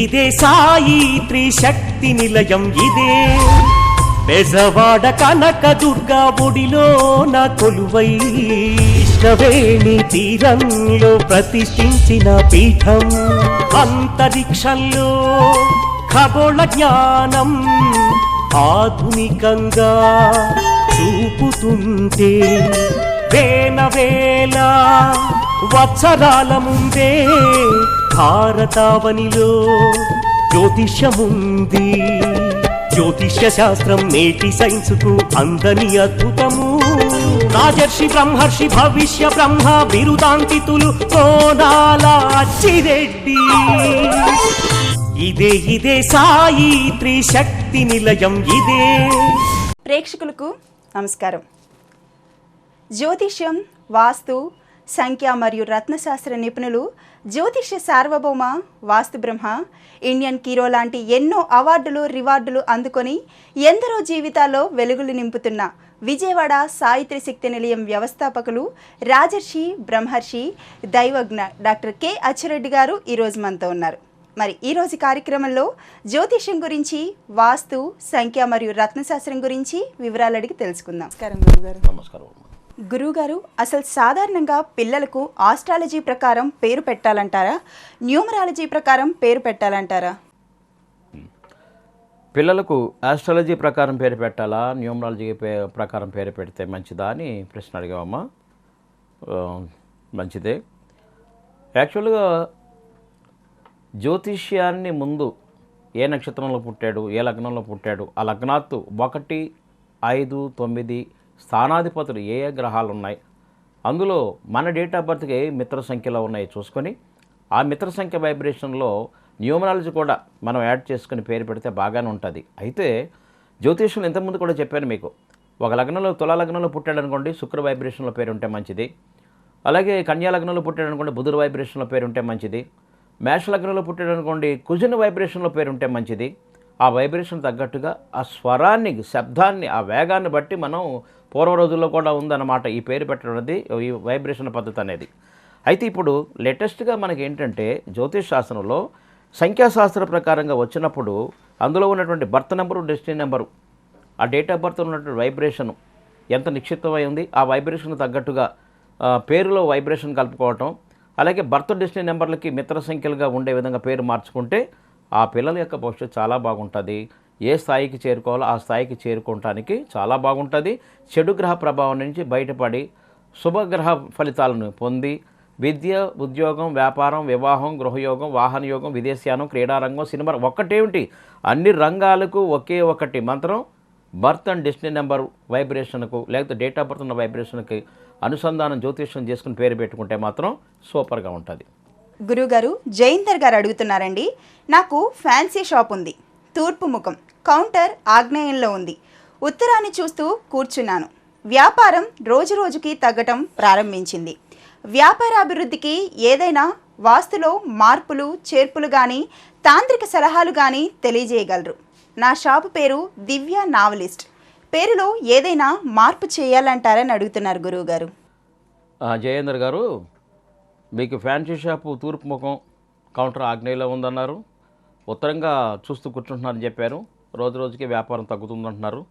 ఇదే సాయి త్రిశక్తి నిలయం ఇదే బెజవాడ కనక దుర్గా ఒడిలో నా కొలువై ఇష్టవేణి తీరంలో ప్రతిష్ఠించిన పీఠం అంతరిక్షంలో ఖగోళ జ్ఞానం ఆధునికంగా చూపుతుంటే వేల వత్సరాల ముందే భారతావనిలో జ్యోతిష్యముంది. జ్యోతిష్య శాస్త్రం నేటి సైన్సుకు అందని అద్భుతము. రాజర్షి బ్రహ్మర్షి భవిష్య బ్రహ్మ బిరుదాంకితులు కోనాల అచ్చిరెడ్డి. ఇదే సాయి త్రిశక్తి నిలయం ఇదే. ప్రేక్షకులకు నమస్కారం. జ్యోతిష్యం, వాస్తు, సంఖ్య మరియు రత్నశాస్త్ర నిపుణులు, జ్యోతిష్య సార్వభౌమ, వాస్తు బ్రహ్మ, ఇండియన్ కీరో లాంటి ఎన్నో అవార్డులు, రివార్డులు అందుకొని ఎందరో జీవితాల్లో వెలుగులు నింపుతున్న విజయవాడ సాయి త్రిశక్తి నిలయం వ్యవస్థాపకులు రాజర్షి బ్రహ్మర్షి దైవజ్ఞ డాక్టర్ కె అచ్చిరెడ్డి గారు ఈరోజు మనతో ఉన్నారు. మరి ఈరోజు కార్యక్రమంలో జ్యోతిష్యం గురించి, వాస్తు, సంఖ్య మరియు రత్నశాస్త్రం గురించి వివరాలు అడిగి తెలుసుకుందాం. నమస్కారం గురుగారు. నమస్కారం. గురుగారు, అసలు సాధారణంగా పిల్లలకు ఆస్ట్రాలజీ ప్రకారం పేరు పెట్టాలంటారా, న్యూమరాలజీ ప్రకారం పేరు పెట్టాలంటారా? పిల్లలకు ఆస్ట్రాలజీ ప్రకారం పేరు పెట్టాలా, న్యూమరాలజీ ప్రకారం పేరు పెడితే మంచిదా అని ప్రశ్న అడిగామమ్మా. మంచిదే. యాక్చువల్గా జ్యోతిష్యాన్ని ముందు ఏ నక్షత్రంలో పుట్టాడు, ఏ లగ్నంలో పుట్టాడు, ఆ లగ్నాత్తు 1, 5, 9 స్థానాధిపతులు ఏ గ్రహాలు ఉన్నాయి, అందులో మన డేట్ ఆఫ్ బర్త్కి ఏ మిత్ర సంఖ్యలో ఉన్నాయి చూసుకొని ఆ మిత్ర సంఖ్య వైబ్రేషన్లో న్యూమరాలజీ కూడా మనం యాడ్ చేసుకుని పేరు పెడితే బాగానే ఉంటుంది. అయితే జ్యోతిష్యం ఇంతకుముందు కూడా చెప్పాను మీకు. ఒక లగ్నంలో తులా లగ్నంలో పుట్టాడు అనుకోండి, శుక్ర వైబ్రేషన్లో పేరు ఉంటే మంచిది. అలాగే కన్యా లగ్నంలో పుట్టాడు అనుకోండి, బుధుడు వైబ్రేషన్లో పేరు ఉంటే మంచిది. మేష లగ్నంలో పుట్టాడు అనుకోండి, కుజుని వైబ్రేషన్లో పేరు ఉంటే మంచిది. ఆ వైబ్రేషన్ తగ్గట్టుగా ఆ స్వరాన్ని, శబ్దాన్ని, ఆ వేగాన్ని బట్టి మనం పూర్వ రోజుల్లో కూడా ఉందన్నమాట ఈ పేరు పెట్టడం అనేది, ఈ వైబ్రేషన్ పద్ధతి అనేది. అయితే ఇప్పుడు లేటెస్ట్గా మనకి ఏంటంటే జ్యోతిష్ శాస్త్రంలో సంఖ్యాశాస్త్ర ప్రకారంగా వచ్చినప్పుడు అందులో ఉన్నటువంటి బర్త్ నెంబరు, డెస్టినీ నెంబరు, ఆ డేట్ ఆఫ్ బర్త్ ఉన్నటువంటి వైబ్రేషను ఎంత నిక్షిప్తమై ఉంది, ఆ వైబ్రేషన్ తగ్గట్టుగా పేరులో వైబ్రేషన్ కలుపుకోవటం, అలాగే బర్త్ డెస్టినీ నెంబర్లకి మిత్ర సంఖ్యలుగా ఉండే విధంగా పేరు మార్చుకుంటే ఆ పిల్లల యొక్క భవిష్యత్తు చాలా బాగుంటుంది. ఏ స్థాయికి చేరుకోవాలో ఆ స్థాయికి చేరుకోవటానికి చాలా బాగుంటుంది. చెడు గ్రహ ప్రభావం నుంచి బయటపడి శుభగ్రహ ఫలితాలను పొంది విద్య, ఉద్యోగం, వ్యాపారం, వివాహం, గృహయోగం, వాహన యోగం, విదేశయానం, క్రీడారంగం, సినిమా, ఒక్కటేమిటి అన్ని రంగాలకు ఒకే ఒకటి మంత్రం బర్త్ అండ్ డెస్టినీ నెంబర్ వైబ్రేషన్కు, లేకపోతే డేట్ ఆఫ్ బర్త్ ఉన్న వైబ్రేషన్కి అనుసంధానం జ్యోతిష్యం చేసుకుని పేరు పెట్టుకుంటే మాత్రం సూపర్గా ఉంటుంది. గురుగారు, జయంతర్ గారు అడుగుతున్నారండి, నాకు ఫ్యాన్సీ షాప్ ఉంది, తూర్పు ముఖం, కౌంటర్ ఆగ్నేయంలో ఉంది, ఉత్తరాన్ని చూస్తూ కూర్చున్నాను. వ్యాపారం రోజు రోజుకి తగ్గటం ప్రారంభించింది. వ్యాపారాభివృద్ధికి ఏదైనా వాస్తులో మార్పులు, చేర్పులు కానీ, తాంత్రిక సలహాలు కానీ తెలియజేయగలరు. నా షాపు పేరు దివ్య నావలిస్ట్, పేరులో ఏదైనా మార్పు చేయాలంటారని అడుగుతున్నారు గురువుగారు. జయేందర్ గారు, మీకు ఫ్యాన్సీ షాపు తూర్పు ముఖం, కౌంటర్ ఆగ్నేయంలో ఉందన్నారు, ఉత్తరంగా చూస్తూ కూర్చుంటున్నారని చెప్పారు. రోజు రోజుకి వ్యాపారం తగ్గుతుందంటున్నారు.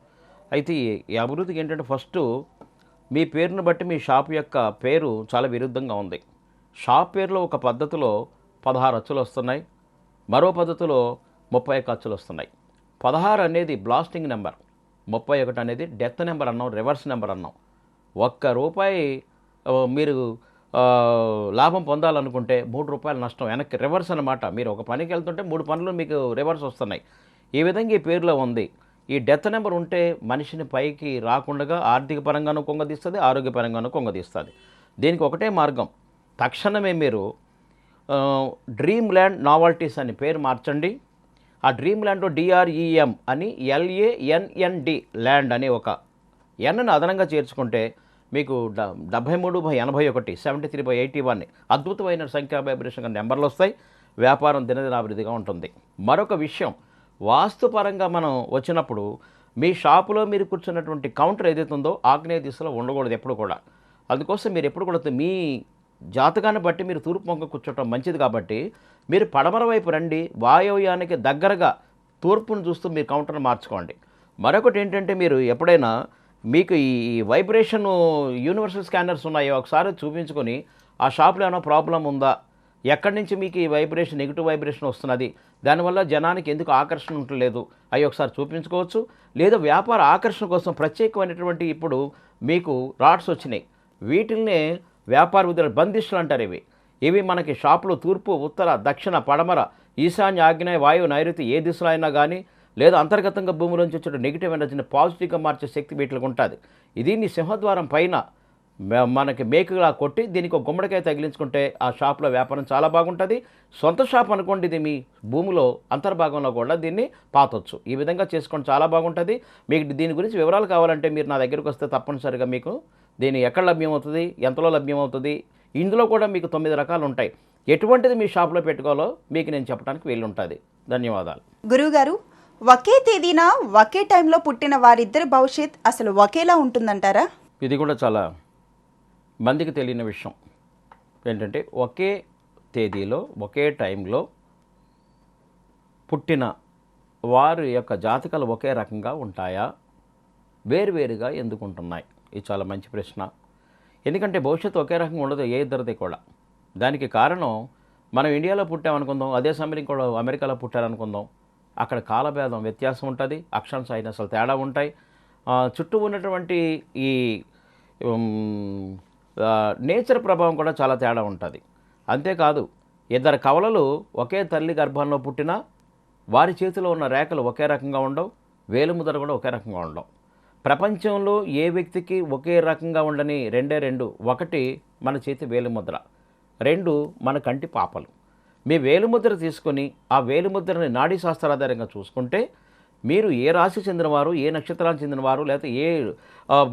అయితే ఈ అభివృద్ధికి ఏంటంటే ఫస్ట్ మీ పేరును బట్టి మీ షాప్ యొక్క పేరు చాలా విరుద్ధంగా ఉంది. షాప్ పేరులో ఒక పద్ధతిలో 16 అచ్చులు వస్తున్నాయి, మరో పద్ధతిలో 31 అచ్చులు వస్తున్నాయి. 16 అనేది బ్లాస్టింగ్ నెంబర్, 31 అనేది డెత్ నెంబర్ అన్నాం, రివర్స్ నెంబర్ అన్నాం. ₹1 మీరు లాభం పొందాలనుకుంటే ₹3 నష్టం, వెనక్కి రివర్స్ అనమాట. మీరు ఒక పనికి వెళ్తుంటే 3 పనులు మీకు రివర్స్ వస్తున్నాయి. ఈ విధంగా ఈ పేరులో ఉంది. ఈ డెత్ నెంబర్ ఉంటే మనిషిని పైకి రాకుండా ఆర్థిక పరంగానూ కొంగదీస్తుంది, ఆరోగ్యపరంగానూ కొంగదీస్తుంది. దీనికి ఒకటే మార్గం, తక్షణమే మీరు డ్రీమ్ ల్యాండ్ నావల్టీస్ అని పేరు మార్చండి. ఆ డ్రీమ్ ల్యాండ్లో DREM అని LANND ల్యాండ్ అనే ఒక ఎన్ను అదనంగా చేర్చుకుంటే మీకు 73/81 73/81 అద్భుతమైన సంఖ్యా వైబ్రేషన్ నెంబర్లు వస్తాయి. వ్యాపారం దినదినాభివృద్ధిగా ఉంటుంది. మరొక విషయం, వాస్తుపరంగా మనం వచ్చినప్పుడు మీ షాపులో మీరు కూర్చున్నటువంటి కౌంటర్ ఏదైతే ఉందో ఆగ్నేయ దిశలో ఉండకూడదు ఎప్పుడు కూడా. అందుకోసం మీరు ఎప్పుడు కూడా మీ జాతకాన్ని బట్టి మీరు తూర్పు ముఖం కూర్చోవటం మంచిది. కాబట్టి మీరు పడమర వైపు రండి, వాయువ్యానికి దగ్గరగా తూర్పును చూస్తూ మీరు కౌంటర్ను మార్చుకోండి. మరొకటి ఏంటంటే, మీరు ఎప్పుడైనా మీకు ఈ వైబ్రేషన్ యూనివర్సల్ స్కానర్స్ ఉన్నాయో ఒకసారి చూపించుకొని ఆ షాప్లో ఏమైనా ప్రాబ్లం ఉందా, ఎక్కడి నుంచి మీకు ఈ వైబ్రేషన్ నెగిటివ్ వైబ్రేషన్ వస్తున్నది, దానివల్ల జనానికి ఎందుకు ఆకర్షణ ఉండలేదు, అవి ఒకసారి చూపించుకోవచ్చు. లేదా వ్యాపార ఆకర్షణ కోసం ప్రత్యేకమైనటువంటి ఇప్పుడు మీకు రాడ్స్ వచ్చినాయి, వీటిల్నే వ్యాపార విధులు బందిష్టులు అంటారు. ఇవి మనకి షాపులో తూర్పు, ఉత్తర, దక్షిణ, పడమర, ఈశాన్య, ఆగ్నేయ, వాయువు, నైరుతి ఏ దిశలో అయినా కానీ, లేదా అంతర్గతంగా భూమిలోంచి వచ్చే నెగిటివ్ ఎనర్జీని పాజిటివ్గా మార్చే శక్తి వీటికి ఉంటుంది. దీన్ని సింహద్వారం పైన మనకి మేకులా కొట్టి దీనికి ఒక గుమ్మడికాయ తగిలించుకుంటే ఆ షాప్లో వ్యాపారం చాలా బాగుంటుంది. సొంత షాప్ అనుకోండి, ఇది మీ భూమిలో అంతర్భాగంలో కూడా దీన్ని పాతొచ్చు. ఈ విధంగా చేసుకోండి, చాలా బాగుంటుంది. మీకు దీని గురించి వివరాలు కావాలంటే మీరు నా దగ్గరికి వస్తే తప్పనిసరిగా మీకు దీన్ని ఎక్కడ లభ్యమవుతుంది, ఎంతలో లభ్యమవుతుంది, ఇందులో కూడా మీకు 9 రకాలు ఉంటాయి. ఎటువంటిది మీ షాప్లో పెట్టుకోవాలో మీకు నేను చెప్పడానికి వీలుంటుంది. ధన్యవాదాలు. గురువుగారు, ఒకే తేదీన ఒకే టైంలో పుట్టిన వారిద్దరి భవిష్యత్ అసలు ఒకేలా ఉంటుందంటారా? ఇది కూడా చాలా మందికి తెలియని విషయం ఏంటంటే, ఒకే తేదీలో ఒకే టైంలో పుట్టిన వారి యొక్క జాతకాలు ఒకే రకంగా ఉంటాయా, వేరువేరుగా ఎందుకు ఉంటున్నాయి? ఇది చాలా మంచి ప్రశ్న. ఎందుకంటే భవిష్యత్తు ఒకే రకంగా ఉండదు ఏ ఇద్దరిది కూడా. దానికి కారణం, మనం ఇండియాలో పుట్టామనుకుందాం, అదే సమయం కూడా అమెరికాలో పుట్టారనుకుందాం, అక్కడ కాలభేదం వ్యత్యాసం ఉంటుంది, అక్షాంశ అయినసలు తేడా ఉంటాయి. చుట్టూ ఉన్నటువంటి ఈ నేచర్ ప్రభావం కూడా చాలా తేడా ఉంటుంది. అంతేకాదు, ఇద్దరు కవలలు ఒకే తల్లి గర్భంలో పుట్టినా వారి చేతిలో ఉన్న రేఖలు ఒకే రకంగా ఉండవు, వేలుముద్ర కూడా ఒకే రకంగా ఉండవు. ప్రపంచంలో ఏ వ్యక్తికి ఒకే రకంగా ఉండని రెండే రెండు. ఒకటి మన చేతి వేలుముద్ర, 2 మన కంటి పాపలు. మీ వేలుముద్ర తీసుకొని ఆ వేలుముద్రని నాడీ శాస్త్రాధారంగా చూసుకుంటే మీరు ఏ రాశి చెందినవారు, ఏ నక్షత్రానికి చెందినవారు, లేకపోతే ఏ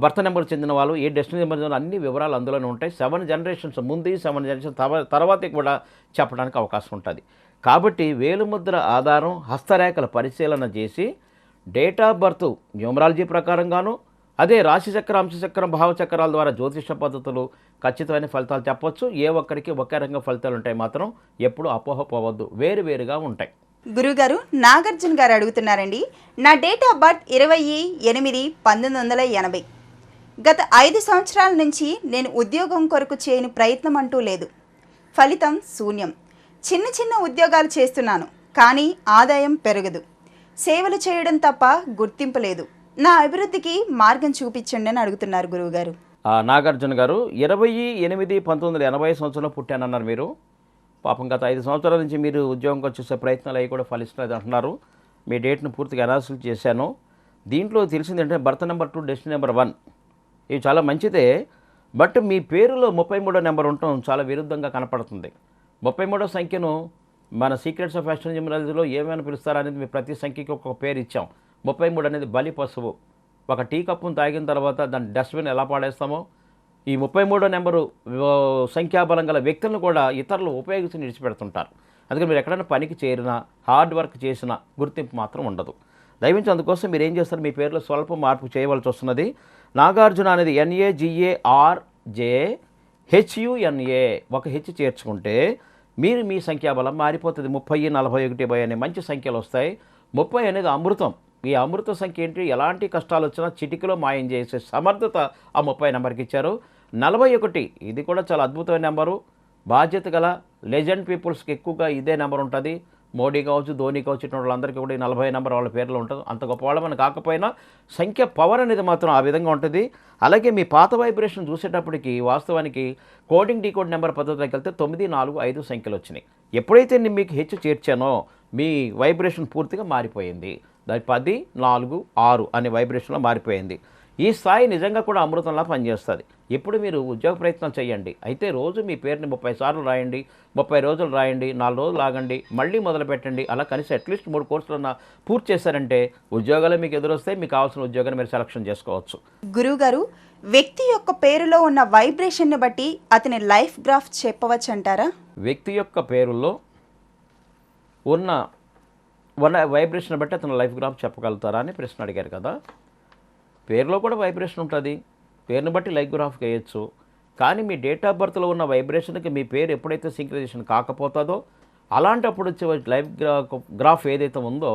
బర్త్ నెంబర్ చెందినవారు, ఏ డెస్టినీ నెంబర్ చెందిన అన్ని వివరాలు అందులోనే ఉంటాయి. 7 జనరేషన్స్ ముందు, 7 జనరేషన్ తర్వాత కూడా చెప్పడానికి అవకాశం ఉంటుంది. కాబట్టి వేలుముద్ర ఆధారం హస్తరేఖల పరిశీలన చేసి డేట్ ఆఫ్ బర్త్ న్యూమరాలజీ ప్రకారంగాను, అదే రాశిచక్రం, అంశచక్రం, భావచక్రాల ద్వారా జ్యోతిష పద్ధతులు ఖచ్చితమైన ఫలితాలు చెప్పొచ్చు. ఏ ఒక్కరికి ఒకే రకంగా ఫలితాలు ఉంటాయి మాత్రం ఎప్పుడు అపోహపోవద్దు, వేరువేరుగా ఉంటాయి. గురుగారు, నాగార్జున గారు అడుగుతున్నారండి, నా డేట్ ఆఫ్ బర్త్ 20/8/1980. గత 5 సంవత్సరాల నుంచి నేను ఉద్యోగం కొరకు చేయని ప్రయత్నం అంటూ లేదు. ఫలితం శూన్యం. చిన్న చిన్న ఉద్యోగాలు చేస్తున్నాను, కానీ ఆదాయం పెరగదు. సేవలు చేయడం తప్ప గుర్తింపు లేదు. నా అభివృద్ధికి మార్గం చూపించండి అని అడుగుతున్నారు గురువుగారు. నాగార్జున గారు, 20/8/1980 సంవత్సరంలో పుట్టానన్నారు మీరు. పాపం గత 5 సంవత్సరాల నుంచి మీరు ఉద్యోగంకి వచ్చేసే ప్రయత్నాలు అవి కూడా ఫలిస్తున్నది అంటున్నారు. మీ డేట్ను పూర్తిగా అనాలిసిస్ చేశాను. దీంట్లో తెలిసింది ఏంటంటే బర్త్ నెంబర్ 2, డెస్టినీ నెంబర్ 1 ఇవి చాలా మంచిదే. బట్ మీ పేరులో 33వ నెంబర్ ఉండటం చాలా విరుద్ధంగా కనపడుతుంది. 33వ సంఖ్యను మన సీక్రెట్స్ ఆఫ్ ఆస్ట్రోనమీలో ఏమైనా పిలుస్తారనేది మీ ప్రతి సంఖ్యకి ఒక్కొక్క పేరు ఇచ్చాం. 33 అనేది బలి పశువు. ఒక టీ కప్పును తాగిన తర్వాత దాన్ని డస్ట్బిన్ ఎలా పాడేస్తామో, ఈ 33వ నెంబరు సంఖ్యాబలం గల వ్యక్తులను కూడా ఇతరులు ఉపయోగించి విడిచిపెడుతుంటారు. అందుకని మీరు ఎక్కడైనా పనికి చేరినా, హార్డ్ వర్క్ చేసినా గుర్తింపు మాత్రం ఉండదు. దయవించి అందుకోసం మీరు ఏం చేస్తారు, మీ పేరులో స్వల్ప మార్పు చేయవలసి వస్తున్నది. నాగార్జున అనేది NAGARJHUNA, ఒక హెచ్ చేర్చుకుంటే మీరు మీ సంఖ్యాబలం మారిపోతుంది. 30, 41 అనే మంచి సంఖ్యలు వస్తాయి. 30 అనేది అమృతం. ఈ అమృత సంఖ్య ఏంటి, ఎలాంటి కష్టాలు వచ్చినా చిటికలో మాయం చేసే సమర్థత ఆ 30 నెంబర్కి ఇచ్చారు. 41 ఇది కూడా చాలా అద్భుతమైన నెంబరు. బాధ్యత గల లెజెండ్ పీపుల్స్కి ఎక్కువగా ఇదే నెంబర్ ఉంటుంది. మోడీ కావచ్చు, ధోని కావచ్చు, ఇటువంటి వాళ్ళందరికీ కూడా ఈ 40 నెంబర్ వాళ్ళ పేర్లో ఉంటుంది. అంత గొప్ప వాళ్ళమని కాకపోయినా సంఖ్య పవర్ అనేది మాత్రం ఆ విధంగా ఉంటుంది. అలాగే మీ పాత వైబ్రేషన్ చూసేటప్పటికి వాస్తవానికి కోడింగ్ డీకోడ్ నెంబర్ పద్ధతిలోకి వెళ్తే 9, 4, 5 సంఖ్యలు వచ్చినాయి. ఎప్పుడైతే నేను మీకు హెచ్ చేర్చానో మీ వైబ్రేషన్ పూర్తిగా మారిపోయింది. దాని 10, 4, 6 అనే వైబ్రేషన్లో మారిపోయింది. ఈ స్థాయి నిజంగా కూడా అమృతంలా పనిచేస్తుంది. ఇప్పుడు మీరు ఉద్యోగ ప్రయత్నం చేయండి. అయితే రోజు మీ పేరుని 30 సార్లు రాయండి, 30 రోజులు రాయండి, 4 రోజులు ఆగండి, మళ్ళీ మొదలు పెట్టండి. అలా కనీసం అట్లీస్ట్ 3 కోర్సులన్నా పూర్తి చేశారంటే ఉద్యోగాలు మీకు ఎదురొస్తాయి. మీకు కావాల్సిన ఉద్యోగాన్ని మీరు సెలక్షన్ చేసుకోవచ్చు. గురువుగారు, వ్యక్తి యొక్క పేరులో ఉన్న వైబ్రేషన్ని బట్టి అతని లైఫ్ గ్రాఫ్ చెప్పవచ్చు అంటారా? వ్యక్తి యొక్క పేరులో ఉన్న వైబ్రేషన్ బట్టి అతను లైఫ్ గ్రాఫ్ చెప్పగలుగుతారా అని ప్రశ్న అడిగారు కదా. పేరులో కూడా వైబ్రేషన్ ఉంటుంది, పేరుని బట్టి లైఫ్ గ్రాఫ్ వేయచ్చు. కానీ మీ డేట్ ఆఫ్ బర్త్లో ఉన్న వైబ్రేషన్కి మీ పేరు ఎప్పుడైతే సింక్రనైజేషన్ కాకపోతుందో అలాంటప్పుడు వచ్చే లైవ్ గ్రాఫ్ ఏదైతే ఉందో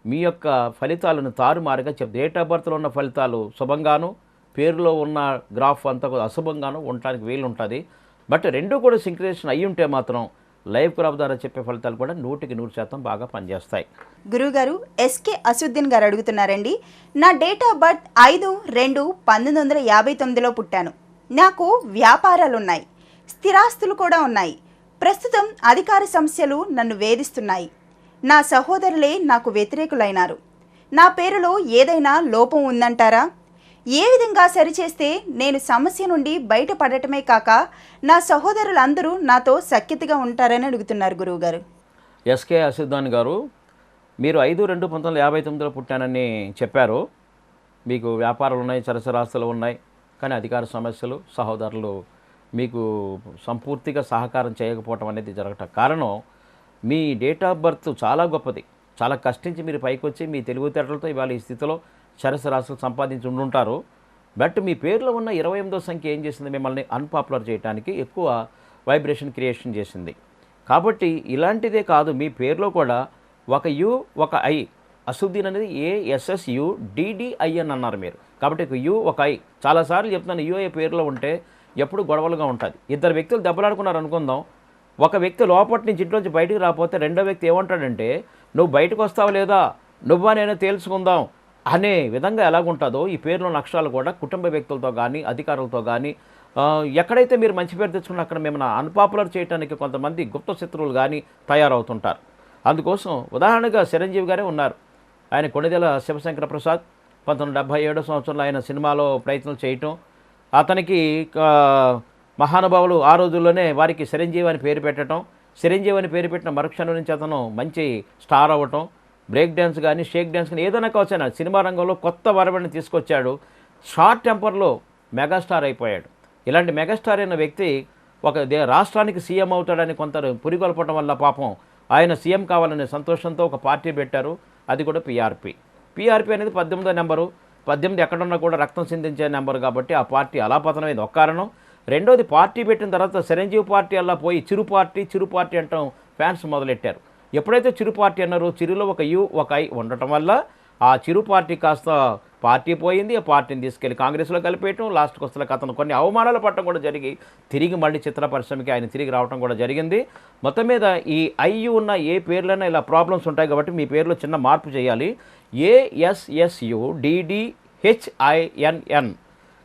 మీ యొక్క ఫలితాలను తారుమారుగా డేట్ ఆఫ్ బర్త్లో ఉన్న ఫలితాలు శుభంగాను, పేరులో ఉన్న గ్రాఫ్ అంతా కూడా అశుభంగాను ఉండటానికి వీలు ఉంటుంది. బట్ రెండు కూడా సింక్రనేషన్ అయ్యి ఉంటే మాత్రం లైవ్ గ్రాఫ్ ద్వారా చెప్పే ఫలితాలు కూడా 100% బాగా పనిచేస్తాయి. గురుగారు ఎస్కే అసుద్దీన్ గారు అడుగుతున్నారండి, నా డేట్ ఆఫ్ బర్త్ 5/2/1959లో పుట్టాను. నాకు వ్యాపారాలున్నాయి, స్థిరాస్తులు కూడా ఉన్నాయి. ప్రస్తుతం అధికార సమస్యలు నన్ను వేధిస్తున్నాయి. నా సహోదరులే నాకు వ్యతిరేకులైనారు. నా పేరులో ఏదైనా లోపం ఉందంటారా? ఏ విధంగా సరిచేస్తే నేను సమస్య నుండి బయటపడటమే కాక నా సహోదరులందరూ నాతో సఖ్యతగా ఉంటారని అడుగుతున్నారు గురువుగారు. ఎస్కే అసుద్దీన్ గారు, మీరు 5/2/1959లో పుట్టానని చెప్పారు. మీకు వ్యాపారాలు ఉన్నాయి, చరసరాస్తులు ఉన్నాయి, కానీ అధికార సమస్యలు, సహోదరులు మీకు సంపూర్తిగా సహకారం చేయకపోవటం అనేది జరగటం కారణం మీ డేట్ ఆఫ్ బర్త్ చాలా గొప్పది. చాలా కష్టించి మీరు పైకి వచ్చి మీ తెలివితేటలతో ఇవాళ ఈ స్థితిలో చరసరాస్తులు సంపాదించి ఉండుంటారు. బట్ మీ పేరులో ఉన్న 28వ సంఖ్య ఏం చేసింది? మిమ్మల్ని అన్పాపులర్ చేయడానికి ఎక్కువ వైబ్రేషన్ క్రియేషన్ చేసింది. కాబట్టి ఇలాంటిదే కాదు, మీ పేరులో కూడా ఒక యు ఒక ఐ, అసుద్దీన్ అనేది ASSUDDIN అన్నారు మీరు. కాబట్టి ఒక యు ఒక ఐ. చాలాసార్లు చెప్తున్నాను, యుఏ పేరులో ఉంటే ఎప్పుడు గొడవలుగా ఉంటుంది. ఇద్దరు వ్యక్తులు దెబ్బలాడుకున్నారు అనుకుందాం, ఒక వ్యక్తి లోపటి నుంచి ఇంట్లోంచి బయటికి రాకపోతే రెండో వ్యక్తి ఏమంటాడంటే, నువ్వు బయటకు వస్తావు లేదా, నువ్వా నేను తేల్చుకుందాం అనే విధంగా ఎలాగుంటుందో ఈ పేరులోని అక్షరాలు కూడా కుటుంబ వ్యక్తులతో కానీ అధికారులతో కానీ ఎక్కడైతే మీరు మంచి పేరు తెచ్చుకున్న అక్కడ మిమ్మల్ని అన్పాపులర్ చేయడానికి కొంతమంది గుప్త శత్రువులు కానీ తయారవుతుంటారు. అందుకోసం ఉదాహరణగా చిరంజీవి గారే ఉన్నారు. ఆయన కొణిదెల శివశంకర ప్రసాద్ 1977 సంవత్సరంలో ఆయన సినిమాలో ప్రయత్నం చేయటం, అతనికి మహానుభావులు ఆ రోజుల్లోనే వారికి చిరంజీవి అని పేరు పెట్టడం, చిరంజీవి అని పేరు పెట్టిన మరుక్షణం నుంచి అతను మంచి స్టార్ అవ్వటం, బ్రేక్ డ్యాన్స్ కానీ షేక్ డ్యాన్స్ కానీ ఏదైనా కావచ్చు, సినిమా రంగంలో కొత్త వరవడిని తీసుకొచ్చాడు. షార్ట్ టెంపర్లో మెగాస్టార్ అయిపోయాడు. ఇలాంటి మెగాస్టార్ అయిన వ్యక్తి ఒక రాష్ట్రానికి సీఎం అవుతాడని కొంత పురిగొల్పటం వల్ల పాపం ఆయన సీఎం కావాలనే సంతోషంతో ఒక పార్టీ పెట్టారు. అది కూడా PRP అనేది 18వ నెంబరు. 18 ఎక్కడున్నా కూడా రక్తం సిందించే నెంబరు కాబట్టి ఆ పార్టీ అలా పతనమైంది ఒక కారణం. రెండోది, పార్టీ పెట్టిన తర్వాత చిరంజీవి పార్టీ అలా పోయి చిరు పార్టీ అంటాం ఫ్యాన్స్ మొదలెట్టారు. ఎప్పుడైతే చిరు పార్టీ అన్నారో చిరులో ఒక యు ఒక ఐ ఉండటం వల్ల ఆ చిరు పార్టీ కాస్త పార్టీ పోయింది. ఆ పార్టీని తీసుకెళ్లి కాంగ్రెస్లో కలిపేయటం, లాస్ట్కి వస్తే అతను కొన్ని అవమానాలు పట్టడం కూడా జరిగి తిరిగి మళ్ళీ చిత్ర పరిశ్రమకి ఆయన తిరిగి రావడం కూడా జరిగింది. మొత్తం మీద ఈ ఐయు ఉన్న ఏ పేర్లైనా ఇలా ప్రాబ్లమ్స్ ఉంటాయి కాబట్టి మీ పేరులో చిన్న మార్పు చేయాలి. ASSUDDHINN.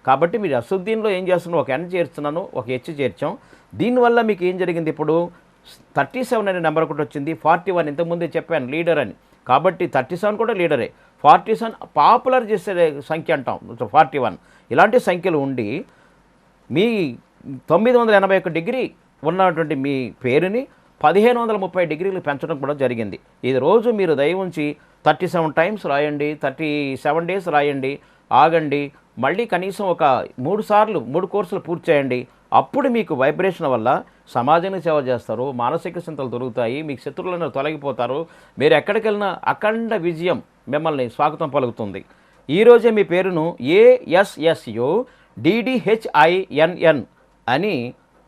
కాబట్టి మీరు అసుద్దీన్లో ఏం చేస్తున్నాను, ఒక N చేర్చున్నాను, ఒక H చేర్చాం. దీనివల్ల మీకు ఏం జరిగింది, ఇప్పుడు 37 అనే నెంబర్ ఒకటి వచ్చింది. 41 ఇంతకుముందే చెప్పాను లీడర్ అని, కాబట్టి 37 కూడా లీడరే. 47 పాపులర్ చేసే సంఖ్య అంటాం, 41. ఇలాంటి సంఖ్యలు ఉండి మీ 981 డిగ్రీ ఉన్నటువంటి మీ పేరుని 1530 డిగ్రీలు పెంచడం కూడా జరిగింది. ఇది రోజు మీరు దయ ఉంచి 37 టైమ్స్ రాయండి, 37 డేస్ రాయండి, ఆగండి, మళ్ళీ కనీసం ఒక 3 కోర్సులు పూర్తి చేయండి. అప్పుడు మీకు వైబ్రేషన్ వల్ల సమాజానికి సేవ చేస్తారు, మానసిక చింతలు దొరుకుతాయి, మీకు శత్రువులను తొలగిపోతారు. మీరు ఎక్కడికి వెళ్ళినా అఖండ విజయం మిమ్మల్ని స్వాగతం పలుకుతుంది. ఈరోజే మీ పేరును ASSUDDHINN అని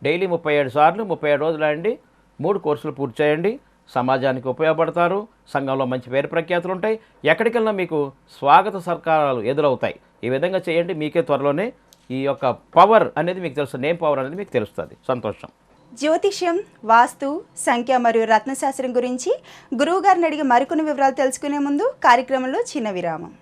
డైలీ 37 సార్లు 37 రోజులు రాయండి, 3 కోర్సులు పూర్తి చేయండి. సమాజానికి ఉపయోగపడతారు, సంఘంలో మంచి పేరు ప్రఖ్యాతులు ఉంటాయి, ఎక్కడికి వెళ్ళినా మీకు స్వాగత సత్కారాలు ఎదురవుతాయి. ఈ విధంగా చేయండి, మీకే త్వరలోనే ఈ యొక్క పవర్ అనేది మీకు తెలుస్తుంది, నేమ్ పవర్ అనేది మీకు తెలుస్తుంది. సంతోషం. జ్యోతిష్యం, వాస్తు, సంఖ్య మరియు రత్నశాస్త్రం గురించి గురువుగారిని అడిగి మరికొన్ని వివరాలు తెలుసుకునే ముందు కార్యక్రమంలో చిన్న విరామం.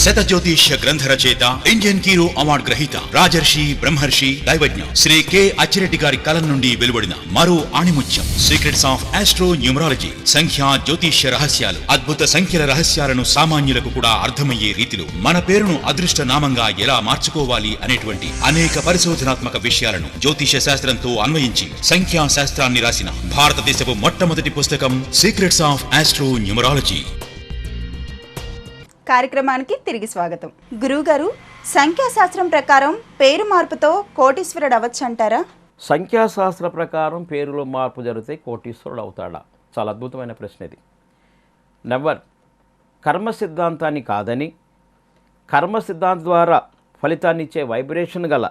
శత జ్యోతిష్య గ్రంథ రచయిత, ఇండియన్ హీరో అవార్డు గ్రహీత, రాజర్షి బ్రహ్మర్షి దైవజ్ఞ శ్రీ K. అచ్చిరెడ్డి గారి కలం నుండి వెలువడిన మరో ఆణిముత్యం, సీక్రెట్స్ ఆఫ్ ఆస్ట్రో న్యూమరాలజీ. సంఖ్యా జ్యోతిష్య రహస్యాలు, అద్భుత సంఖ్యల రహస్యాలను సామాన్యులకు కూడా అర్థమయ్యే రీతిలో మన పేరును అదృష్ట నామంగా ఎలా మార్చుకోవాలి అనేటువంటి అనేక పరిశోధనాత్మక విషయాలను జ్యోతిష్య శాస్త్రంతో అన్వయించి సంఖ్యా శాస్త్రాన్ని రాసిన భారతదేశపు మొట్టమొదటి పుస్తకం సీక్రెట్స్ ఆఫ్ ఆస్ట్రో న్యూమరాలజీ. కార్యక్రమానికి తిరిగి స్వాగతం. గురువుగారు, సంఖ్యాశాస్త్రం ప్రకారం పేరు మార్పుతో కోటీశ్వరుడు అవ్వచ్చు అంటారా? సంఖ్యాశాస్త్ర ప్రకారం పేరులో మార్పు జరిగితే కోటీశ్వరుడు అవుతాడా? చాలా అద్భుతమైన ప్రశ్న ఇది. నెవర్. కర్మ సిద్ధాంతాన్ని కాదని, కర్మ సిద్ధాంతం ద్వారా ఫలితాన్ని ఇచ్చే వైబ్రేషన్ గల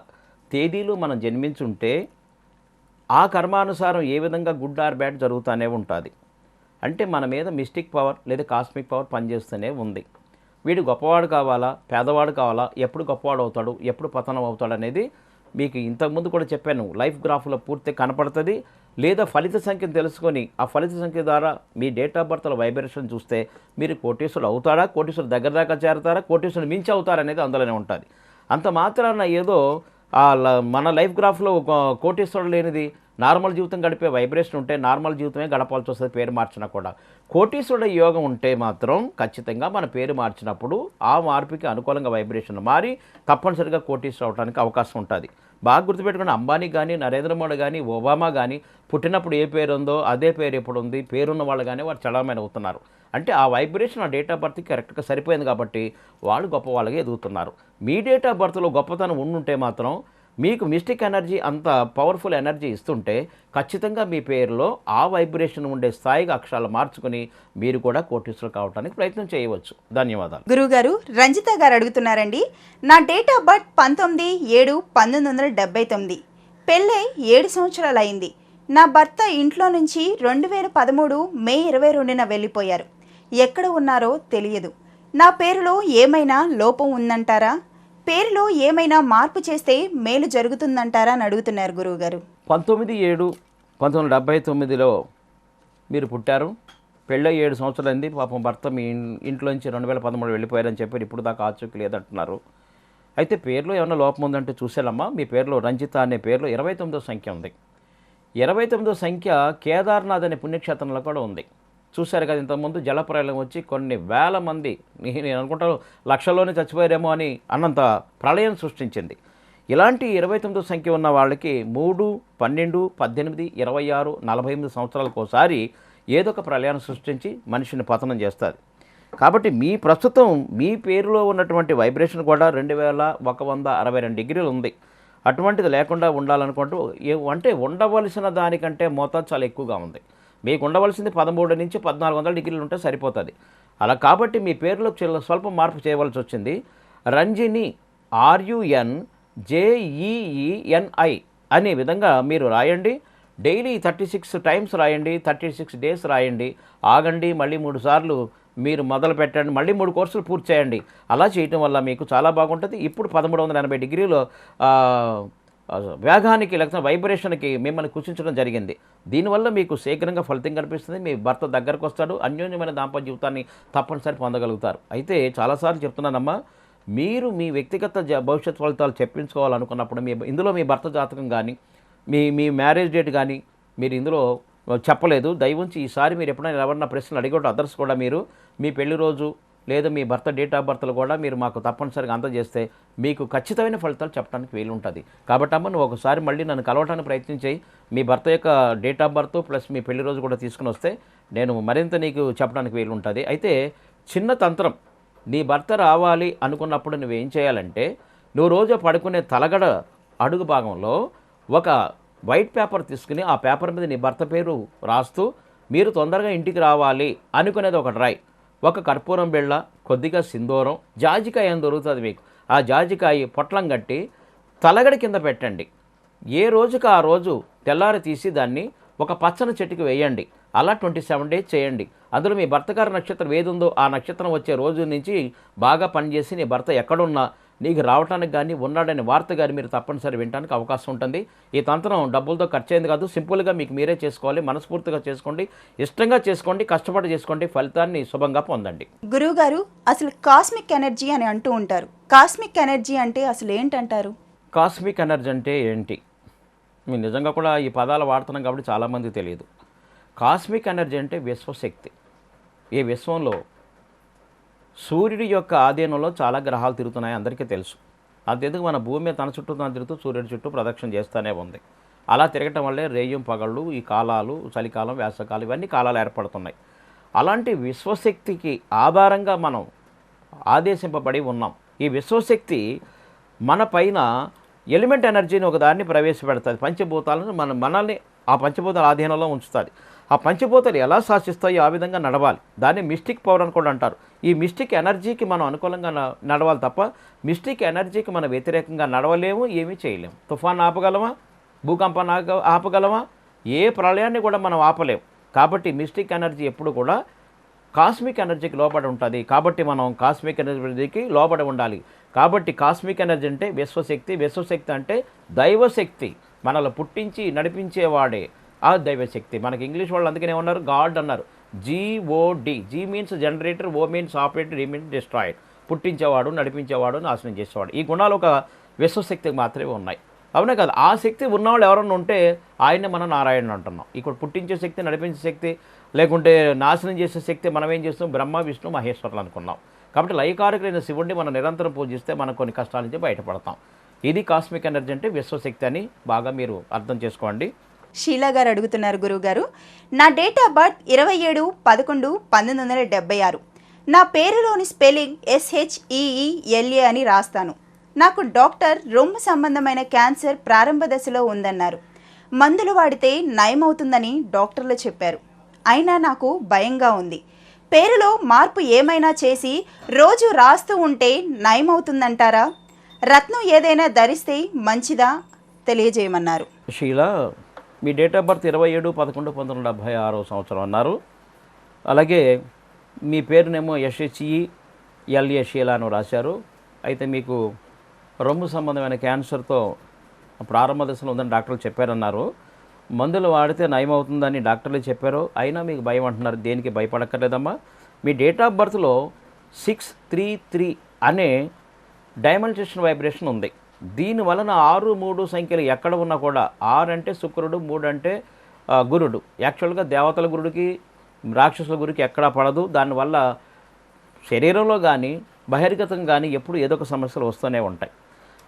తేదీలు మనం జన్మించుంటే ఆ కర్మానుసారం ఏ విధంగా గుడ్ ఆర్ బ్యాడ్ జరుగుతూనే ఉంటుంది. అంటే మన మీద మిస్టిక్ పవర్ లేదా కాస్మిక్ పవర్ పనిచేస్తూనే ఉంది. వీడు గొప్పవాడు కావాలా, పేదవాడు కావాలా, ఎప్పుడు గొప్పవాడు అవుతాడు, ఎప్పుడు పతనం అవుతాడు అనేది మీకు ఇంతకుముందు కూడా చెప్పాను. లైఫ్ గ్రాఫ్లో పూర్తి కనపడుతుంది. లేదా ఫలిత సంఖ్యను తెలుసుకొని ఆ ఫలిత సంఖ్య ద్వారా మీ డేట్ ఆఫ్ బర్త్ల వైబ్రేషన్ చూస్తే మీరు కోటీశ్వరుడు అవుతారా, కోటీశ్వరుడు దగ్గర దాకా చేరతారా, కోటీశ్వరుడు మించి అవుతారా అనేది అందులోనే ఉంటుంది. అంత మాత్రాన ఏదో మన లైఫ్ గ్రాఫ్లో ఒక కోటీశ్వరుడు లేనిది నార్మల్ జీవితం గడిపే వైబ్రేషన్ ఉంటే నార్మల్ జీవితమే గడపాల్సి వస్తుంది పేరు మార్చినా కూడా. కోటీశ్వరుడు యోగం ఉంటే మాత్రం ఖచ్చితంగా మన పేరు మార్చినప్పుడు ఆ మార్పుకి అనుకూలంగా వైబ్రేషన్ మారి తప్పనిసరిగా కోటీశ్వరుడు అవడానికి అవకాశం ఉంటుంది. బాగా గుర్తుపెట్టుకుని అంబానీ కానీ, నరేంద్ర మోడీ కానీ, ఒబామా కానీ పుట్టినప్పుడు ఏ పేరు ఉందో అదే పేరు ఎప్పుడు ఉంది, పేరున్న వాళ్ళు కానీ వారు చలామణి అవుతున్నారు. అంటే ఆ వైబ్రేషన్ ఆ డేట్ ఆఫ్ బర్త్కి కరెక్ట్గా సరిపోయింది కాబట్టి వాళ్ళు గొప్ప వాళ్ళగా ఎదుగుతున్నారు. మీ డేట్ ఆఫ్ బర్త్లో గొప్పతనం ఉండుంటే మాత్రం మీకు మిస్టిక్ ఎనర్జీ అంత పవర్ఫుల్ ఎనర్జీ ఇస్తుంటే ఖచ్చితంగా మీ పేరులో ఆ వైబ్రేషన్ ఉండే స్థాయిగా అక్షరాలు మార్చుకుని మీరు కూడా కోటీశ్వరులు కావడానికి ప్రయత్నం చేయవచ్చు. ధన్యవాదాలు. గురువుగారు, రంజిత గారు అడుగుతున్నారండి, నా డేట్ ఆఫ్ బర్త్ 19/7/1979, పెళ్ళై 7 సంవత్సరాలు అయింది. నా భర్త ఇంట్లో నుంచి 2013 మే 22న వెళ్ళిపోయారు. ఎక్కడ ఉన్నారో తెలియదు. నా పేరులో ఏమైనా లోపం ఉందంటారా? పేరులో ఏమైనా మార్పు చేస్తే మేలు జరుగుతుందంటారా అని అడుగుతున్నారు గురువుగారు. 19/7/1979లో మీరు పుట్టారు. పెళ్ళై 7 సంవత్సరాలు అయింది. పాపం భర్త మీ ఇంట్లోంచి 2013 వెళ్ళిపోయారని చెప్పి ఇప్పుడు దాకా ఆచూకీ లేదంటున్నారు. అయితే పేరులో ఏమైనా లోపం ఉందంటే చూసానమ్మా, మీ పేరులో రంజిత అనే పేరులో 29వ సంఖ్య ఉంది. 29వ సంఖ్య కేదార్నాథ్ అనే పుణ్యక్షేత్రంలో కూడా ఉంది. చూశారు కదా, ఇంతకుముందు జలప్రలయం వచ్చి కొన్ని వేల మంది, నేను అనుకుంటాను లక్షల్లోనే చచ్చిపోయారేమో అని అన్నంత ప్రళయం సృష్టించింది. ఇలాంటి 29వ సంఖ్య ఉన్న వాళ్ళకి 3, 12, 18, 26, 48 సంవత్సరాలకు ఒకసారి ఏదో ఒక ప్రళయాన్ని సృష్టించి మనిషిని పతనం చేస్తుంది. కాబట్టి మీ ప్రస్తుతం మీ పేరులో ఉన్నటువంటి వైబ్రేషన్ కూడా 2162 డిగ్రీలు ఉంది. అటువంటిది లేకుండా ఉండాలనుకుంటూ అంటే ఉండవలసిన దానికంటే మోతాదు చాలా ఎక్కువగా ఉంది. మీకు ఉండవలసింది 13 నుంచి 1400 డిగ్రీలు ఉంటే సరిపోతుంది. అలా కాబట్టి మీ పేరులో స్వల్ప మార్పు చేయవలసి వచ్చింది. రంజిని RUNJEENI అనే విధంగా మీరు రాయండి. డైలీ 36 టైమ్స్ రాయండి, 36 డేస్ రాయండి. ఆగండి, మళ్ళీ 3 సార్లు మీరు మొదలు పెట్టండి, మళ్ళీ 3 కోర్సులు పూర్తి చేయండి. అలా చేయటం వల్ల మీకు చాలా బాగుంటుంది. ఇప్పుడు 1380 డిగ్రీలు వేగానికి లేకపోతే వైబ్రేషన్కి మిమ్మల్ని కుచించడం జరిగింది. దీనివల్ల మీకు శీఘ్రంగా ఫలితం కనిపిస్తుంది. మీ భర్త దగ్గరకు వస్తాడు, అన్యోన్యమైన దాంపత్య జీవితాన్ని తప్పనిసరి పొందగలుగుతారు. అయితే చాలాసార్లు చెప్తున్నానమ్మా, మీరు మీ వ్యక్తిగత భవిష్యత్ ఫలితాలు చెప్పించుకోవాలనుకున్నప్పుడు ఇందులో మీ భర్త జాతకం కానీ మీ మ్యారేజ్ డేట్ కానీ మీరు ఇందులో చెప్పలేదు. దయవుంచి ఈసారి మీరు ఎప్పుడైనా ఎవరన్నా ప్రశ్నలు అడిగేటో అదర్స్ కూడా మీరు మీ పెళ్లి రోజు లేదా మీ భర్త డేట్ ఆఫ్ బర్త్లు కూడా మీరు మాకు తప్పనిసరిగా అందజేస్తే మీకు ఖచ్చితమైన ఫలితాలు చెప్పడానికి వీలు ఉంటుంది. కాబట్టి అమ్మ, నువ్వు ఒకసారి మళ్ళీ నన్ను కలవడానికి ప్రయత్నం చేయి. మీ భర్త యొక్క డేట్ ఆఫ్ బర్త్ ప్లస్ మీ పెళ్లి రోజు కూడా తీసుకుని వస్తే నేను మరింత నీకు చెప్పడానికి వీలు ఉంటుంది. అయితే చిన్న తంత్రం, నీ భర్త రావాలి అనుకున్నప్పుడు నువ్వేం చేయాలంటే, నువ్వు రోజు పడుకునే తలగడ అడుగు భాగంలో ఒక వైట్ పేపర్ తీసుకుని ఆ పేపర్ మీద నీ భర్త పేరు రాస్తూ మీరు తొందరగా ఇంటికి రావాలి అనుకునేది ఒకటి రాయి. ఒక కర్పూరం బిళ్ళ, కొద్దిగా సింధూరం, జాజికాయ అని దొరుకుతుంది మీకు. ఆ జాజికాయ పొట్లం కట్టి తలగడి కింద పెట్టండి. ఏ రోజుకి ఆ రోజు తెల్లారి తీసి దాన్ని ఒక పచ్చని చెట్టుకి వేయండి. అలా 27 డేస్ చేయండి. అందులో మీ భర్త గారి నక్షత్రం ఏది ఉందో ఆ నక్షత్రం వచ్చే రోజు నుంచి బాగా పనిచేసి నీ భర్త ఎక్కడున్నా నీకు రావడానికి కానీ ఉన్నాడనే వార్త కానీ మీరు తప్పనిసరి వినడానికి అవకాశం ఉంటుంది. ఈ తంత్రం డబ్బులతో ఖర్చు అయింది కాదు, సింపుల్గా మీకు మీరే చేసుకోవాలి. మనస్ఫూర్తిగా చేసుకోండి, ఇష్టంగా చేసుకోండి, కష్టపడి చేసుకోండి, ఫలితాన్ని శుభంగా పొందండి. గురువుగారు, అసలు కాస్మిక్ ఎనర్జీ అని అంటూ ఉంటారు. కాస్మిక్ ఎనర్జీ అంటే అసలు ఏంటంటారు? కాస్మిక్ ఎనర్జీ అంటే ఏంటి? మేము నిజంగా కూడా ఈ పదాలు వాడుతున్నాం కాబట్టి చాలామందికి తెలియదు. కాస్మిక్ ఎనర్జీ అంటే విశ్వశక్తి. ఈ విశ్వంలో సూర్యుడి యొక్క ఆధీనంలో చాలా గ్రహాలు తిరుగుతున్నాయి, అందరికీ తెలుసు. అంతెందుకు మన భూమి తన చుట్టూ తను తిరుగుతూ సూర్యుడి చుట్టూ ప్రదక్షిణ చేస్తూనే ఉంది. అలా తిరగటం వల్లే రేయం పగళ్ళు, ఈ కాలాలు, చలికాలం, వేసవకాలం, ఇవన్నీ కాలాలు ఏర్పడుతున్నాయి. అలాంటి విశ్వశక్తికి ఆధారంగా మనం ఆదేశింపబడి ఉన్నాం. ఈ విశ్వశక్తి మన పైన ఎలిమెంట్ ఎనర్జీని ఒకదాన్ని ప్రవేశపెడుతుంది. పంచభూతాలను మనల్ని ఆ పంచభూతాల ఆధీనంలో ఉంచుతుంది. ఆ పంచభూతాలు ఎలా శాసిస్తాయో ఆ విధంగా నడవాలి. దాన్ని మిస్టిక్ పవర్ అని కూడా అంటారు. ఈ మిస్టిక్ ఎనర్జీకి మనం అనుకూలంగా నడవాలి తప్ప మిస్టిక్ ఎనర్జీకి మనం వ్యతిరేకంగా నడవలేము, ఏమీ చేయలేము. తుఫాన్ ఆపగలమా? భూకంపాన్ని ఆపగలమా? ఏ ప్రళయాన్ని కూడా మనం ఆపలేం. కాబట్టి మిస్టిక్ ఎనర్జీ ఎప్పుడు కూడా కాస్మిక్ ఎనర్జీకి లోబడి ఉంటుంది. కాబట్టి మనం కాస్మిక్ ఎనర్జీకి లోబడి ఉండాలి. కాబట్టి కాస్మిక్ ఎనర్జీ అంటే విశ్వశక్తి, విశ్వశక్తి అంటే దైవశక్తి, మనల్ని పుట్టించి నడిపించేవాడే ఆ దైవశక్తి. మనకి ఇంగ్లీష్ వాళ్ళు అందుకనే ఉన్నారు గాడ్ అన్నారు. GOD, G means generator, O means operator, E means destroyer. పుట్టించేవాడు, నడిపించేవాడు, నాశనం చేసేవాడు. ఈ గుణాలు ఒక విశ్వశక్తికి మాత్రమే ఉన్నాయి. అవునే కదా? ఆ శక్తి ఉన్నవాళ్ళు ఎవరన్నా ఉంటే ఆయనే మనం నారాయణ అంటున్నాం. ఇక్కడ పుట్టించే శక్తి, నడిపించే శక్తి, లేకుంటే నాశనం చేసే శక్తి మనం ఏం చేస్తాం? బ్రహ్మ, విష్ణు, మహేశ్వరులు అనుకున్నాం. కాబట్టి లయకారకులైన శివుడిని మనం నిరంతరం పూజిస్తే మనం కొన్ని కష్టాల నుంచి బయటపడతాం. ఇది కాస్మిక్ ఎనర్జీ అంటే విశ్వశక్తి అని బాగా మీరు అర్థం చేసుకోండి. షీలా గారు అడుగుతున్నారు గురువుగారు, నా డేట్ ఆఫ్ బర్త్ 27/11/1976. నా పేరులోని స్పెల్లింగ్ SHEELA అని రాస్తాను. నాకు డాక్టర్ రొమ్ము సంబంధమైన క్యాన్సర్ ప్రారంభ దశలో ఉందన్నారు. మందులు వాడితే నయమవుతుందని డాక్టర్లు చెప్పారు. అయినా నాకు భయంగా ఉంది. పేరులో మార్పు ఏమైనా చేసి రోజు రాస్తూ ఉంటే నయమవుతుందంటారా? రత్నం ఏదైనా ధరిస్తే మంచిదా తెలియజేయమన్నారు. షీలా, మీ డేట్ ఆఫ్ బర్త్ 27/11/1976 సంవత్సరం అన్నారు. అలాగే మీ పేరునేమో SHELA షీలా అని రాశారు. అయితే మీకు రొమ్ము సంబంధమైన క్యాన్సర్తో ప్రారంభ దశలో ఉందని డాక్టర్లు చెప్పారన్నారు. మందులు వాడితే నయమవుతుందని డాక్టర్లు చెప్పారు. అయినా మీకు భయం అంటున్నారు. దేనికి భయపడక్కర్లేదమ్మా. మీ డేట్ ఆఫ్ బర్త్లో 633 అనే డైమెన్షన్ వైబ్రేషన్ ఉంది. దీనివలన 6, 3 సంఖ్యలు ఎక్కడ ఉన్నా కూడా 6 అంటే శుక్రుడు, 3 అంటే గురుడు. యాక్చువల్గా దేవతల గురుడికి, రాక్షసుల గురికి ఎక్కడా పడదు. దానివల్ల శరీరంలో కానీ బహిర్గతం కానీ ఎప్పుడు ఏదో ఒక సమస్యలు వస్తూనే ఉంటాయి.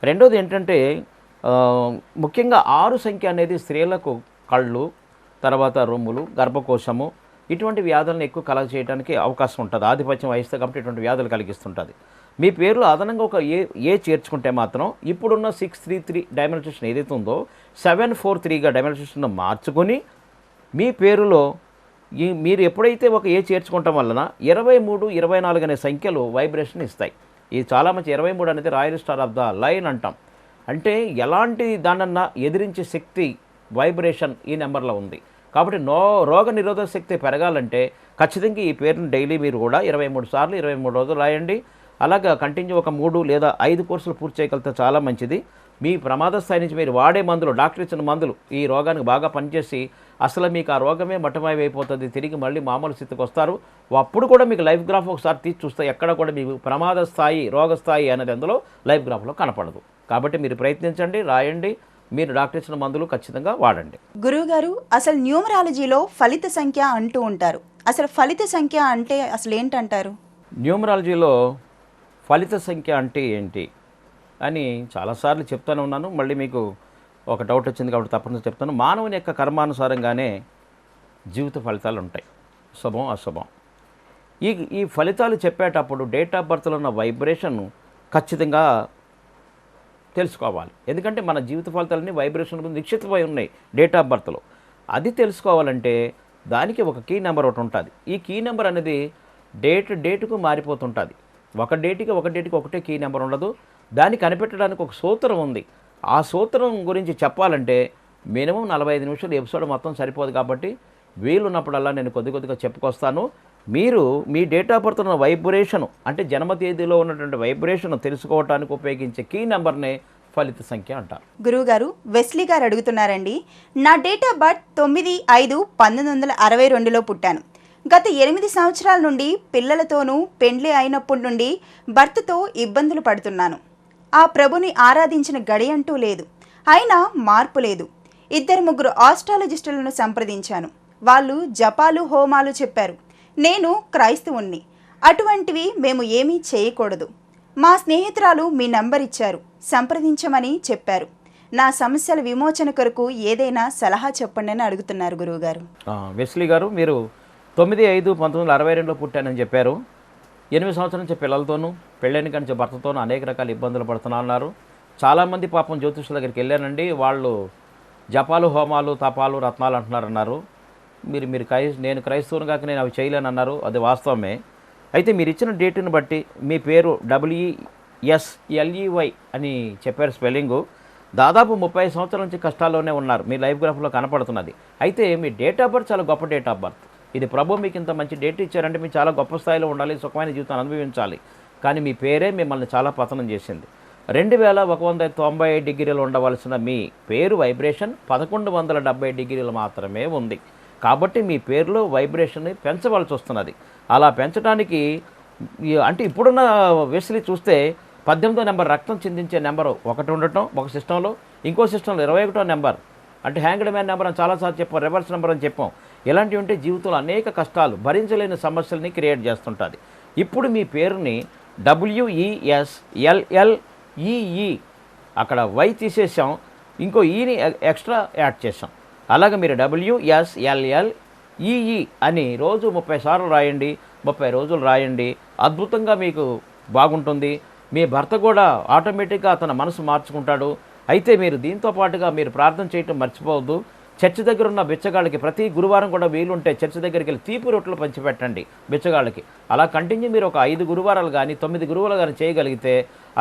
రెండోది ఏంటంటే ముఖ్యంగా 6 సంఖ్య అనేది స్త్రీలకు కళ్ళు, తర్వాత రొమ్ములు, గర్భకోశము ఇటువంటి వ్యాధులను ఎక్కువ కలగ చేయడానికి అవకాశం ఉంటుంది. ఆధిపత్యం వహిస్తే కాబట్టి ఇటువంటి వ్యాధులు కలిగిస్తుంటుంది. మీ పేరులో అదనంగా ఒక ఏ చేర్చుకుంటే మాత్రం ఇప్పుడున్న 633 డైమెన్షన్ ఏదైతే ఉందో 743గా డైమెన్షన్ మార్చుకొని మీ పేరులో మీరు ఎప్పుడైతే ఒక ఏ చేర్చుకోవటం వలన 23, 24 అనే సంఖ్యలు వైబ్రేషన్ ఇస్తాయి. ఇది చాలా మంచి 23 అనేది royal star of the line అంటాం. అంటే ఎలాంటి దానన్నా ఎదిరించే శక్తి వైబ్రేషన్ ఈ నెంబర్లో ఉంది. కాబట్టి రోగ నిరోధక శక్తి పెరగాలంటే ఖచ్చితంగా ఈ పేరును డైలీ మీరు కూడా 23 సార్లు 23 రోజులు రాయండి. అలాగా కంటిన్యూ ఒక 3 లేదా 5 కోర్సులు పూర్తి చేయగలిగితే చాలా మంచిది. మీ ప్రమాద స్థాయి నుంచి మీరు వాడే మందులు, డాక్టర్ ఇచ్చిన మందులు ఈ రోగానికి బాగా పనిచేసి అసలు మీకు ఆ రోగమే మట్టమాయమైపోతుంది. తిరిగి మళ్ళీ మామూలు స్థితికి వస్తారు. అప్పుడు కూడా మీకు లైఫ్ గ్రాఫ్ ఒకసారి తీసి చూస్తే ఎక్కడ కూడా మీకు ప్రమాద స్థాయి, రోగ స్థాయి అనేది అందులో లైఫ్ గ్రాఫ్లో కనపడదు. కాబట్టి మీరు ప్రయత్నించండి, రాయండి. మీరు డాక్టర్ ఇచ్చిన మందులు ఖచ్చితంగా వాడండి. గురువుగారు, అసలు న్యూమరాలజీలో ఫలిత సంఖ్య అంటూ ఉంటారు. అసలు ఫలిత సంఖ్య అంటే అసలు ఏంటంటారు? న్యూమరాలజీలో ఫలిత సంఖ్య అంటే ఏంటి అని చాలాసార్లు చెప్తానే ఉన్నాను. మళ్ళీ మీకు ఒక డౌట్ వచ్చింది కాబట్టి తప్పనిసరి చెప్తాను. మానవుని యొక్క కర్మానుసారంగానే జీవిత ఫలితాలు ఉంటాయి, శుభం అశుభం. ఈ ఫలితాలు చెప్పేటప్పుడు డేట్ ఆఫ్ బర్త్లో ఉన్న వైబ్రేషన్ ఖచ్చితంగా తెలుసుకోవాలి. ఎందుకంటే మన జీవిత ఫలితాలన్నీ వైబ్రేషన్ నిక్షిప్తమై ఉన్నాయి డేట్ ఆఫ్ బర్త్లో. అది తెలుసుకోవాలంటే దానికి ఒక కీ నెంబర్ ఒకటి ఉంటుంది. ఈ కీ నెంబర్ అనేది డేటుకు మారిపోతుంటుంది. ఒక డేట్కి ఒకటే కీ నెంబర్ ఉండదు. దాన్ని కనిపెట్టడానికి ఒక సూత్రం ఉంది. ఆ సూత్రం గురించి చెప్పాలంటే మినిమం 45 నిమిషాలు ఎపిసోడ్ మొత్తం సరిపోదు. కాబట్టి వీలున్నప్పుడల్లా నేను కొద్దిగా చెప్పుకొస్తాను. మీరు మీ డేట్ ఆఫ్ బర్త్ ఉన్న వైబ్రేషన్ అంటే జన్మ తేదీలో ఉన్నటువంటి వైబ్రేషన్ తెలుసుకోవడానికి ఉపయోగించే కీ నెంబర్నే ఫలిత సంఖ్య అంటారు. గురువుగారు, వెస్లీ గారు అడుగుతున్నారండి, నా డేట్ ఆఫ్ బర్త్ 9/5/1962లో పుట్టాను. గత 8 సంవత్సరాల నుండి పిల్లలతోనూ పెండ్లి అయినప్పటి నుండి భర్తతో ఇబ్బందులు పడుతున్నాను. ఆ ప్రభుని ఆరాధించిన గడియంటూ లేదు. అయినా మార్పు లేదు. 2-3 ఆస్ట్రాలజిస్టులను సంప్రదించాను. వాళ్ళు జపాలు, హోమాలు చెప్పారు. నేను క్రైస్తవుణ్ణి. అటువంటివి మేము ఏమీ చేయకూడదు. మా స్నేహితురాలు మీ నంబర్ ఇచ్చారు, సంప్రదించమని చెప్పారు. నా సమస్యల విమోచన కొరకు ఏదైనా సలహా చెప్పండి అని అడుగుతున్నారు గురువుగారు. వెస్లీ గారు, మీరు 9/5/1962లో పుట్టానని చెప్పారు. 8 సంవత్సరాల నుంచి పిల్లలతోనూ, పెళ్ళైన కానీ భర్తతోనూ అనేక రకాల ఇబ్బందులు పడుతున్నారు. చాలామంది పాపం జ్యోతిషుల దగ్గరికి వెళ్ళానండి. వాళ్ళు జపాలు, హోమాలు, తపాలు, రత్నాలు అంటున్నారన్నారు. నేను క్రైస్తవుని కాక నేను అవి చేయలేనన్నారు. అది వాస్తవమే. అయితే మీరు ఇచ్చిన డేటుని బట్టి మీ పేరు WESLEY అని చెప్పారు స్పెల్లింగు. దాదాపు 30 సంవత్సరాల నుంచి కష్టాల్లోనే ఉన్నారు, మీ లైఫ్ గ్రాఫ్లో కనపడుతున్నది. అయితే మీ డేట్ ఆఫ్ బర్త్ చాలా గొప్ప డేట్ ఆఫ్ బర్త్. ఇది ప్రభు మీకు ఇంత మంచి డేట్ ఇచ్చారంటే మీరు చాలా గొప్ప స్థాయిలో ఉండాలి, సుఖమైన జీవితాన్ని అనుభవించాలి. కానీ మీ పేరే మిమ్మల్ని చాలా పతనం చేసింది. 2190 డిగ్రీలు ఉండవలసిన మీ పేరు వైబ్రేషన్ 1170 డిగ్రీలు మాత్రమే ఉంది. కాబట్టి మీ పేరులో వైబ్రేషన్ని పెంచవలసి వస్తున్నది. అలా పెంచడానికి అంటే ఇప్పుడున్న వెస్లీ చూస్తే 18వ నెంబర్ రక్తం చిందించే నెంబరు ఒకటి ఉండటం ఒక సిస్టంలో, ఇంకో సిస్టంలో 21వ నెంబర్ అంటే హ్యాంగ్డ్ మ్యాన్ నెంబర్ అని చాలాసార్లు చెప్పాం, రివర్స్ నెంబర్ అని చెప్పాం. ఇలాంటివి ఉంటే జీవితంలో అనేక కష్టాలు, భరించలేని సమస్యల్ని క్రియేట్ చేస్తుంటుంది. ఇప్పుడు మీ పేరుని WESLLEE అక్కడ వై తీసేసాం, ఇంకో ఈని ఎక్స్ట్రా యాడ్ చేసాం. అలాగే మీరు WSLLEE అని రోజు 30 సార్లు రాయండి, 30 రోజులు రాయండి. అద్భుతంగా మీకు బాగుంటుంది. మీ భర్త కూడా ఆటోమేటిక్గా తన మనసు మార్చుకుంటాడు. అయితే మీరు దీంతో పాటుగా మీరు ప్రార్థన చేయటం మర్చిపోవద్దు. చర్చి దగ్గర ఉన్న బిచ్చగాళ్ళకి ప్రతి గురువారం కూడా వీలుంటే చర్చి దగ్గరికి వెళ్ళి తీపి రొట్టెలు పంచిపెట్టండి బిచ్చగాళ్ళకి. అలా కంటిన్యూ మీరు ఒక 5 గురువారాలు కానీ 9 గురువారాలు కానీ చేయగలిగితే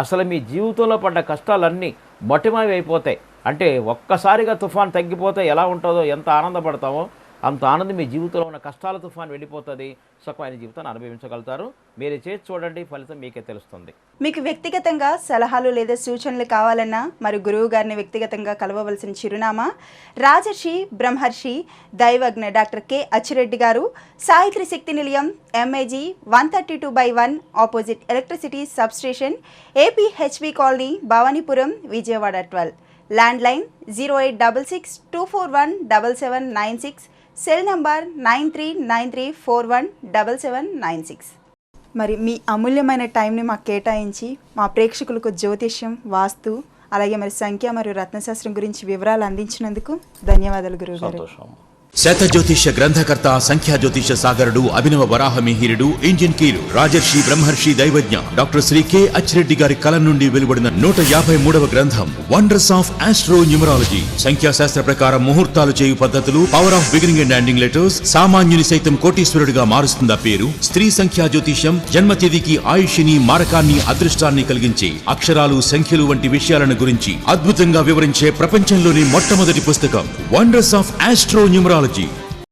అసలు మీ జీవితంలో పడ్డ కష్టాలన్నీ మొటిమావి అయిపోతాయి. అంటే ఒక్కసారిగా తుఫాన్ తగ్గిపోతే ఎలా ఉంటుందో, ఎంత ఆనందపడతామో అంత ఆనందం మీ జీవితంలో ఉన్న కష్టాల తుఫాన్ వెళ్ళిపోతుంది. సుఖమైన జీవితాన్ని అనుభవించగలుగుతారు. మీరు చేసి చూడండి, ఫలితం మీకే తెలుస్తుంది. మీకు వ్యక్తిగతంగా సలహాలు లేదా సూచనలు కావాలన్నా మరి గురువు గారిని వ్యక్తిగతంగా కలవవలసిన చిరునామా రాజర్షి బ్రహ్మర్షి దైవజ్ఞ డాక్టర్ కె అచ్చిరెడ్డి గారు, సాయిత్రి శక్తి నిలయం, MAG 132/1 opposite electricity substation, APHB colony, Bhavanipuram, Vijayawada 12. Landline 086624177796, cell number 9393417796. మరి మీ అమూల్యమైన టైంని మాకు కేటాయించి మా ప్రేక్షకులకు జ్యోతిష్యం, వాస్తు, అలాగే మరి సంఖ్య మరియు రత్నశాస్త్రం గురించి వివరాలు అందించినందుకు ధన్యవాదాలు గురువుగారు. శత జ్యోతిష గ్రంథకర్త, సంఖ్యా జ్యోతిష సాగరుడు, అభినవ వరాహ మిహిరుడు, ఇండియన్ కీరు, రాజర్షి బ్రహ్మర్షి దైవజ్ఞ డాక్టర్ శ్రీ కె అచ్చిరెడ్డి గారి కలం నుండి వెలువడిన 153వ గ్రంథం వండర్స్ ఆఫ్ ఆస్ట్రో న్యూమరాలజీ. సంఖ్యాశాస్త్ర ప్రకారం ముహూర్తాలు చేయు పద్ధతులు, power of beginning and ending letters, సామాన్యుని సైతం కోటీశ్వరుడిగా మారుస్తుందా పేరు, స్త్రీ సంఖ్యా జ్యోతిషం, జన్మతేదీకి ఆయుష్ని, మారకాన్ని, అదృష్టాన్ని కలిగించే అక్షరాలు, సంఖ్యలు వంటి విషయాలను గురించి అద్భుతంగా వివరించే ప్రపంచంలోని మొట్టమొదటి పుస్తకం వండర్స్ ఆఫ్ ఆస్ట్రో న్యూమరాలజీ.